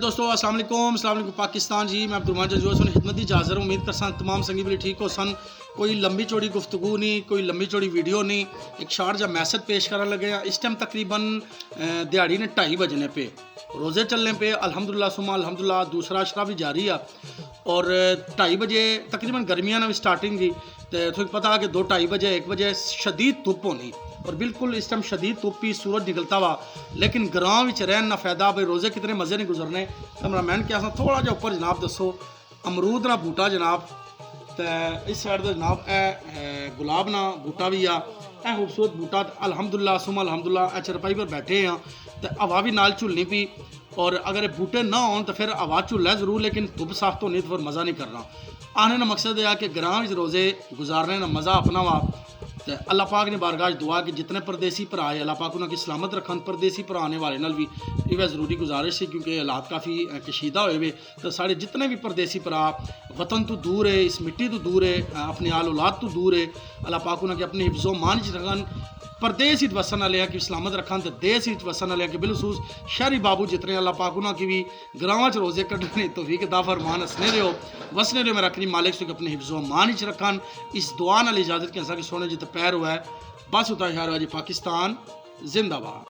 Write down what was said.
दोस्तों अस्सलाम वालेकुम पाकिस्तान जी। मैं अब्दुल रहमान जो सन खिदमत दी हाज़िर उम्मीद कर सन तमाम संगी भी ठीक हो सन। कोई लंबी चौड़ी गुफ्तगू नहीं, कोई लंबी चौड़ी वीडियो नहीं, एक शार्ट जब मैसेज पेश करने लगे हैं। इस टाइम तकरीबन दिहाड़ी ने 2:30 बजने पे रोज़े चलने पे अल्हम्दुलिल्लाह सुमा अल्हम्दुलिल्लाह दूसरा अशरा भी जारी है। और 2:30 बजे तकरीबन गर्मियां भी स्टार्टिंग थी तो तुझे पता है कि 2-2:30 बजे 1 बजे शदीद धुप होनी और बिल्कुल इस टाइम शदीद धुप ही सूरज निकलता हुआ। लेकिन ग्रां में रहन ना फायदा भाई रोज़े कितने मज़े नहीं गुजरने। कैमरामैन क्या थोड़ा जा उपर जनाब दसो अमरूद ना बूटा जनाब तो इस साइड का जनाब ए गुलाब ना बूटा भी आ ए खूबसूरत बूटा अल्हम्दुलिल्लाह सुमा अल्हम्दुलिल्लाह ए चरपाई पर बैठे हैं तो हवा भी नाल झुलनी पी। और अगर बूटे ना हो तो फिर हवा झुल्ला जरूर लेकिन धुप साफ तो नहीं तो फिर मज़ा नहीं करना। आने का मकसद यह कि ग्रां में रोज़े गुजारने का मज़ा अपना वा। तो अल्लाह पाक ने बारगाह दुआ कि जितने परदेसी भरा है अल्लाह पाक उन्होंने सलामत रखन। परदेसी भरा आने वाले नाल भी यह ज़रूरी गुजारिश है क्योंकि हालात काफ़ी कशीदा हुए तो साढ़े जितने भी परदेसी भरा वतन तो दूर है, इस मिट्टी तो दूर है, अपनी आल औलाद तो दूर है, अल्लाह पाक उन्होंने अपने हिफ्ज़ो मान च रखन। परदेस वसन वाले कि सलामत रखन तो देश वसन वाले कि बिलखसूस शहरी बाबू जितने अल्लाह पाक उन्होंने की भी ग्रां च रोज़े कटने तौफीक अता फरमान। हसने रहो वसने रहो, मैं रखनी मालिक से अपने हिफ्ज़ो मान च रखन। इस दुआ नाल इजाज़त कि सोने जित पैर हुआ है बस उतना शहर जी पाकिस्तान जिंदाबाद।